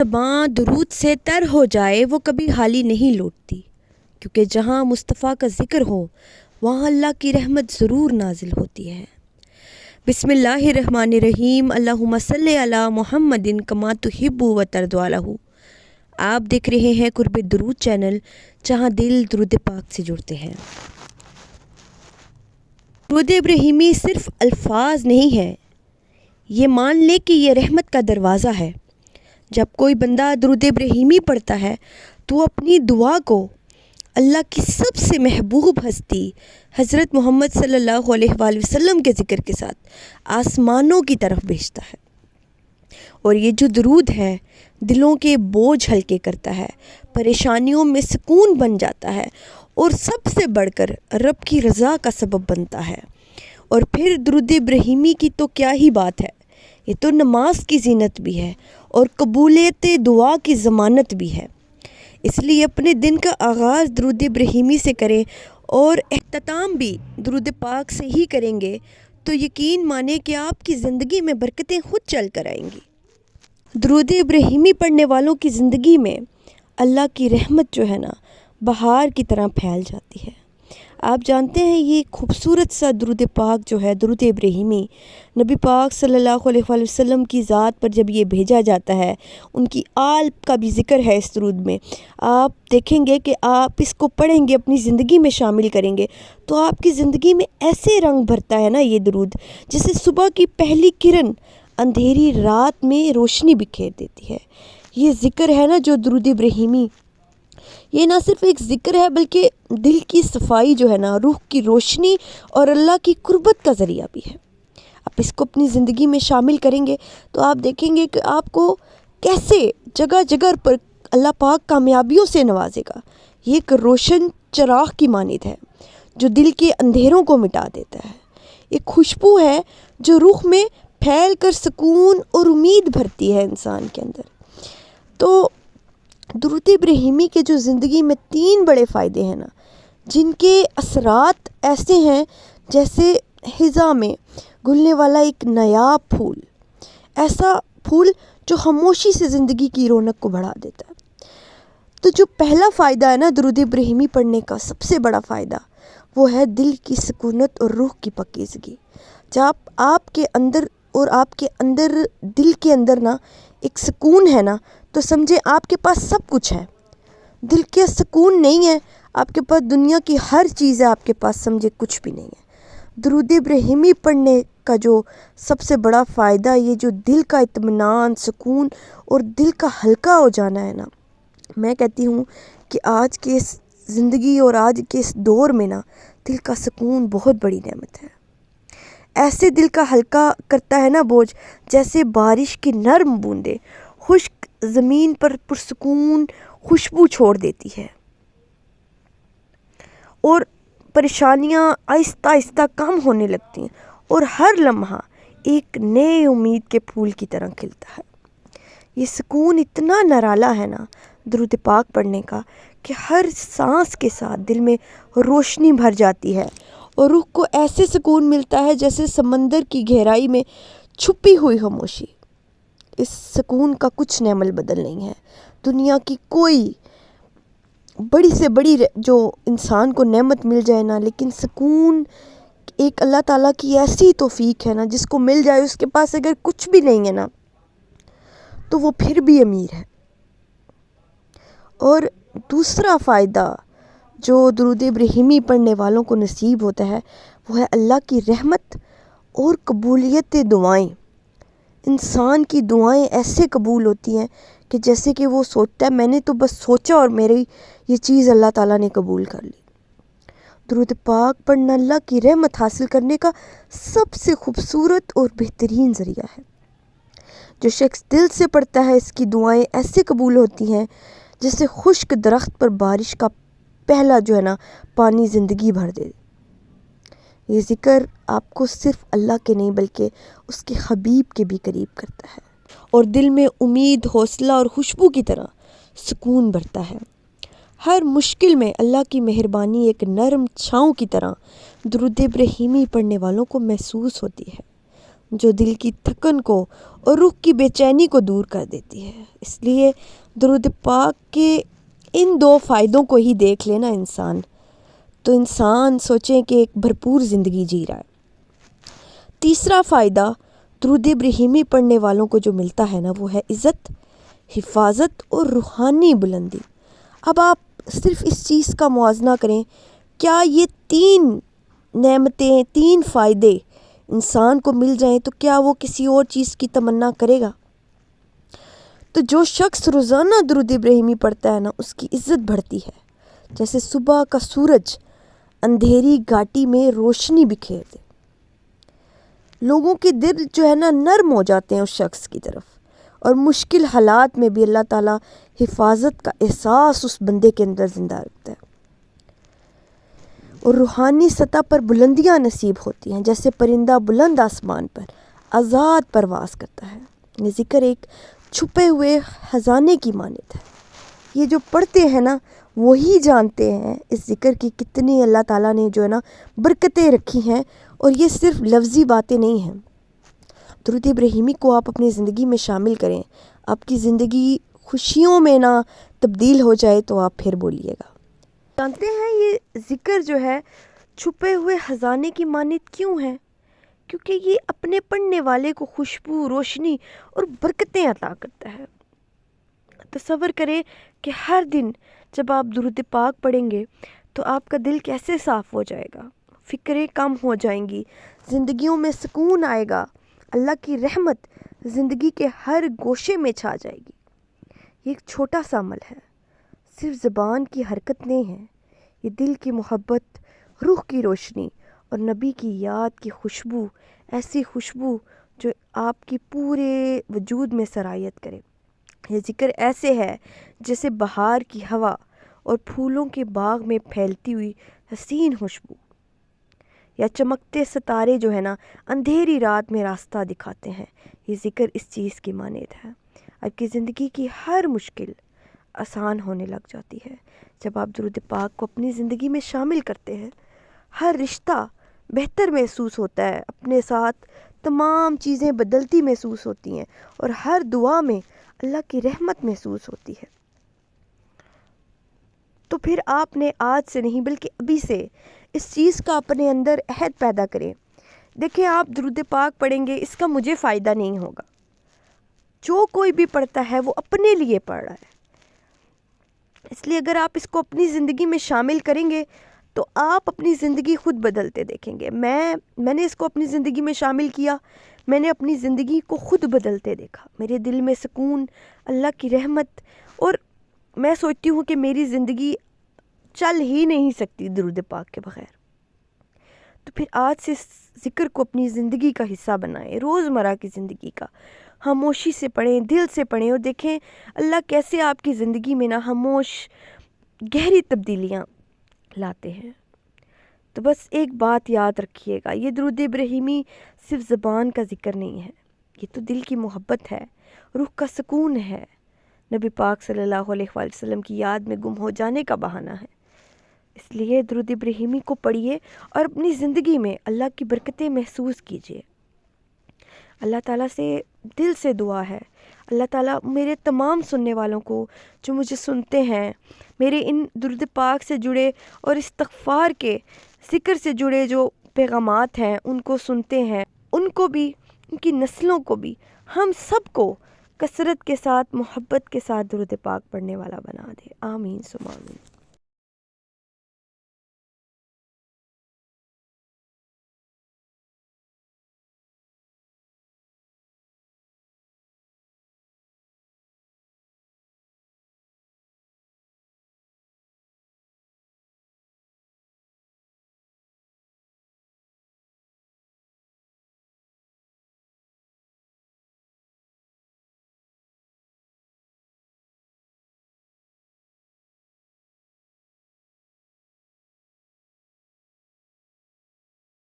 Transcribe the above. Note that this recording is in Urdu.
زباں درود سے تر ہو جائے وہ کبھی خالی نہیں لوٹتی، کیونکہ جہاں مصطفیٰ کا ذکر ہو وہاں اللہ کی رحمت ضرور نازل ہوتی ہے۔ بسم اللہ الرحمن الرحیم، اللہم صلی علی محمد کما تحب و ترضی عنہ۔ آپ دیکھ رہے ہیں قرب درود چینل، جہاں دل درود پاک سے جڑتے ہیں۔ درود ابراہیمی صرف الفاظ نہیں ہے، یہ مان لے کہ یہ رحمت کا دروازہ ہے۔ جب کوئی بندہ درود ابراہیمی پڑھتا ہے تو اپنی دعا کو اللہ کی سب سے محبوب ہستی حضرت محمد صلی اللہ علیہ وآلہ وسلم کے ذکر کے ساتھ آسمانوں کی طرف بھیجتا ہے، اور یہ جو درود ہے دلوں کے بوجھ ہلکے کرتا ہے، پریشانیوں میں سکون بن جاتا ہے، اور سب سے بڑھ کر رب کی رضا کا سبب بنتا ہے۔ اور پھر درود ابراہیمی کی تو کیا ہی بات ہے، یہ تو نماز کی زینت بھی ہے اور قبولیت دعا کی ضمانت بھی ہے۔ اس لیے اپنے دن کا آغاز درود ابراہیمی سے کریں، اور اختتام بھی درود پاک سے ہی کریں گے تو یقین مانیں کہ آپ کی زندگی میں برکتیں خود چل کر آئیں گی۔ درود ابراہیمی پڑھنے والوں کی زندگی میں اللہ کی رحمت جو ہے نا بہار کی طرح پھیل جاتی ہے۔ آپ جانتے ہیں یہ خوبصورت سا درود پاک جو ہے درود ابراہیمی، نبی پاک صلی اللہ علیہ وآلہ وسلم کی ذات پر جب یہ بھیجا جاتا ہے، ان کی آل کا بھی ذکر ہے اس درود میں۔ آپ دیکھیں گے کہ آپ اس کو پڑھیں گے، اپنی زندگی میں شامل کریں گے تو آپ کی زندگی میں ایسے رنگ بھرتا ہے نا یہ درود، جیسے صبح کی پہلی کرن اندھیری رات میں روشنی بکھیر دیتی ہے۔ یہ ذکر ہے نا جو درود ابراہیمی، یہ نہ صرف ایک ذکر ہے بلکہ دل کی صفائی جو ہے نا، روح کی روشنی اور اللہ کی قربت کا ذریعہ بھی ہے۔ آپ اس کو اپنی زندگی میں شامل کریں گے تو آپ دیکھیں گے کہ آپ کو کیسے جگہ جگہ پر اللہ پاک کامیابیوں سے نوازے گا۔ یہ ایک روشن چراغ کی مانند ہے جو دل کے اندھیروں کو مٹا دیتا ہے۔ ایک خوشبو ہے جو روح میں پھیل کر سکون اور امید بھرتی ہے انسان کے اندر۔ تو درود ابراہیمی کے جو زندگی میں 3 بڑے فائدے ہیں نا، جن کے اثرات ایسے ہیں جیسے خزاں میں گلنے والا ایک نایاب پھول، ایسا پھول جو خاموشی سے زندگی کی رونق کو بڑھا دیتا ہے۔ تو جو پہلا فائدہ ہے نا درود ابراہیمی پڑھنے کا، سب سے بڑا فائدہ، وہ ہے دل کی سکونت اور روح کی پاکیزگی۔ جب آپ کے اندر اور آپ کے اندر دل کے اندر نا ایک سکون ہے نا، تو سمجھے آپ کے پاس سب کچھ ہے۔ دل کے سکون نہیں ہے، آپ کے پاس دنیا کی ہر چیز ہے، آپ کے پاس سمجھے کچھ بھی نہیں ہے۔ درود ابراہیمی پڑھنے کا جو سب سے بڑا فائدہ، یہ جو دل کا اطمینان، سکون اور دل کا ہلکا ہو جانا ہے نا، میں کہتی ہوں کہ آج کے اس زندگی اور آج کے اس دور میں نا دل کا سکون بہت بڑی نعمت ہے۔ ایسے دل کا ہلکا کرتا ہے نا بوجھ، جیسے بارش کی نرم بوندیں خشک زمین پر پرسکون خوشبو چھوڑ دیتی ہے، اور پریشانیاں آہستہ آہستہ کم ہونے لگتی ہیں، اور ہر لمحہ ایک نئے امید کے پھول کی طرح کھلتا ہے۔ یہ سکون اتنا نرالا ہے نا درود پاک پڑھنے کا کہ ہر سانس کے ساتھ دل میں روشنی بھر جاتی ہے، اور روح کو ایسے سکون ملتا ہے جیسے سمندر کی گہرائی میں چھپی ہوئی خاموشی۔ اس سکون کا کچھ نعم البدل نہیں ہے۔ دنیا کی کوئی بڑی سے بڑی جو انسان کو نعمت مل جائے نا، لیکن سکون ایک اللہ تعالیٰ کی ایسی توفیق ہے نا، جس کو مل جائے، اس کے پاس اگر کچھ بھی نہیں ہے نا تو وہ پھر بھی امیر ہے۔ اور دوسرا فائدہ جو درود ابراہیمی پڑھنے والوں کو نصیب ہوتا ہے، وہ ہے اللہ کی رحمت اور قبولیت دعائیں۔ انسان کی دعائیں ایسے قبول ہوتی ہیں کہ جیسے کہ وہ سوچتا ہے میں نے تو بس سوچا اور میری یہ چیز اللہ تعالیٰ نے قبول کر لی۔ درود پاک پڑھنا اللہ کی رحمت حاصل کرنے کا سب سے خوبصورت اور بہترین ذریعہ ہے۔ جو شخص دل سے پڑھتا ہے، اس کی دعائیں ایسے قبول ہوتی ہیں جیسے خشک درخت پر بارش کا پہلا جو ہے نا پانی زندگی بھر دے۔ یہ ذکر آپ کو صرف اللہ کے نہیں بلکہ اس کے حبیب کے بھی قریب کرتا ہے، اور دل میں امید، حوصلہ اور خوشبو کی طرح سکون بھرتا ہے۔ ہر مشکل میں اللہ کی مہربانی ایک نرم چھاؤں کی طرح درود ابراہیمی پڑھنے والوں کو محسوس ہوتی ہے۔ جو دل کی تھکن کو اور روح کی بے چینی کو دور کر دیتی ہے۔ اس لیے درود پاک کے ان دو فائدوں کو ہی دیکھ لینا انسان، تو انسان سوچیں کہ ایک بھرپور زندگی جی رہا ہے۔ تیسرا فائدہ درود ابراہیمی پڑھنے والوں کو جو ملتا ہے نا، وہ ہے عزت، حفاظت اور روحانی بلندی۔ اب آپ صرف اس چیز کا موازنہ کریں، کیا یہ تین نعمتیں، تین فائدے انسان کو مل جائیں تو کیا وہ کسی اور چیز کی تمنا کرے گا؟ تو جو شخص روزانہ درود ابراہیمی پڑھتا ہے نا، اس کی عزت بڑھتی ہے، جیسے صبح کا سورج اندھیری گھاٹی میں روشنی بکھیر دے۔ لوگوں کے دل جو ہے نا نرم ہو جاتے ہیں اس شخص کی طرف، اور مشکل حالات میں بھی اللہ تعالیٰ حفاظت کا احساس اس بندے کے اندر زندہ رکھتا ہے، اور روحانی سطح پر بلندیاں نصیب ہوتی ہیں، جیسے پرندہ بلند آسمان پر آزاد پرواز کرتا ہے۔ یہ ذکر ایک چھپے ہوئے خزانے کی مانند ہے۔ یہ جو پڑھتے ہیں نا وہی جانتے ہیں اس ذکر کی کتنی اللہ تعالیٰ نے جو ہے نا برکتیں رکھی ہیں، اور یہ صرف لفظی باتیں نہیں ہیں۔ درود ابراہیمی کو آپ اپنی زندگی میں شامل کریں، آپ کی زندگی خوشیوں میں نہ تبدیل ہو جائے تو آپ پھر بولیے گا۔ جانتے ہیں یہ ذکر جو ہے چھپے ہوئے خزانے کی مانند کیوں ہے؟ کیونکہ یہ اپنے پڑھنے والے کو خوشبو، روشنی اور برکتیں عطا کرتا ہے۔ تصور کریں کہ ہر دن جب آپ درود پاک پڑھیں گے تو آپ کا دل کیسے صاف ہو جائے گا، فکریں کم ہو جائیں گی، زندگیوں میں سکون آئے گا، اللہ کی رحمت زندگی کے ہر گوشے میں چھا جائے گی۔ یہ ایک چھوٹا سا عمل ہے، صرف زبان کی حرکت نہیں ہے، یہ دل کی محبت، روح کی روشنی اور نبی کی یاد کی خوشبو، ایسی خوشبو جو آپ کی پورے وجود میں سرایت کرے۔ یہ ذکر ایسے ہے جیسے بہار کی ہوا اور پھولوں کے باغ میں پھیلتی ہوئی حسین خوشبو، یا چمکتے ستارے جو ہے نا اندھیری رات میں راستہ دکھاتے ہیں۔ یہ ذکر اس چیز کی مانند ہے۔ آپ کی زندگی کی ہر مشکل آسان ہونے لگ جاتی ہے جب آپ درود پاک کو اپنی زندگی میں شامل کرتے ہیں۔ ہر رشتہ بہتر محسوس ہوتا ہے، اپنے ساتھ تمام چیزیں بدلتی محسوس ہوتی ہیں، اور ہر دعا میں اللہ کی رحمت محسوس ہوتی ہے۔ تو پھر آپ نے آج سے نہیں بلکہ ابھی سے اس چیز کا اپنے اندر عہد پیدا کریں۔ دیکھیں، آپ درود پاک پڑھیں گے، اس کا مجھے فائدہ نہیں ہوگا۔ جو کوئی بھی پڑھتا ہے وہ اپنے لیے پڑھ رہا ہے، اس لیے اگر آپ اس کو اپنی زندگی میں شامل کریں گے تو آپ اپنی زندگی خود بدلتے دیکھیں گے۔ میں نے اس کو اپنی زندگی میں شامل کیا، میں نے اپنی زندگی کو خود بدلتے دیکھا، میرے دل میں سکون، اللہ کی رحمت، اور میں سوچتی ہوں کہ میری زندگی چل ہی نہیں سکتی درود پاک کے بغیر۔ تو پھر آج سے اس ذکر کو اپنی زندگی کا حصہ بنائیں، روزمرہ کی زندگی کا، خاموشی سے پڑھیں، دل سے پڑھیں، اور دیکھیں اللہ کیسے آپ کی زندگی میں نا خاموش گہری تبدیلیاں لاتے ہیں۔ تو بس ایک بات یاد رکھیے گا، یہ درود ابراہیمی صرف زبان کا ذکر نہیں ہے، یہ تو دل کی محبت ہے، روح کا سکون ہے، نبی پاک صلی اللہ علیہ وآلہ وسلم کی یاد میں گم ہو جانے کا بہانہ ہے۔ اس لیے درود ابراہیمی کو پڑھیے اور اپنی زندگی میں اللہ کی برکتیں محسوس کیجیے۔ اللہ تعالیٰ سے دل سے دعا ہے، اللہ تعالیٰ میرے تمام سننے والوں کو جو مجھے سنتے ہیں، میرے ان درود پاک سے جڑے اور استغفار کے ذکر سے جڑے جو پیغامات ہیں ان کو سنتے ہیں، ان کو بھی، ان کی نسلوں کو بھی، ہم سب کو کثرت کے ساتھ، محبت کے ساتھ درود پاک پڑھنے والا بنا دے۔ آمین ثم آمین۔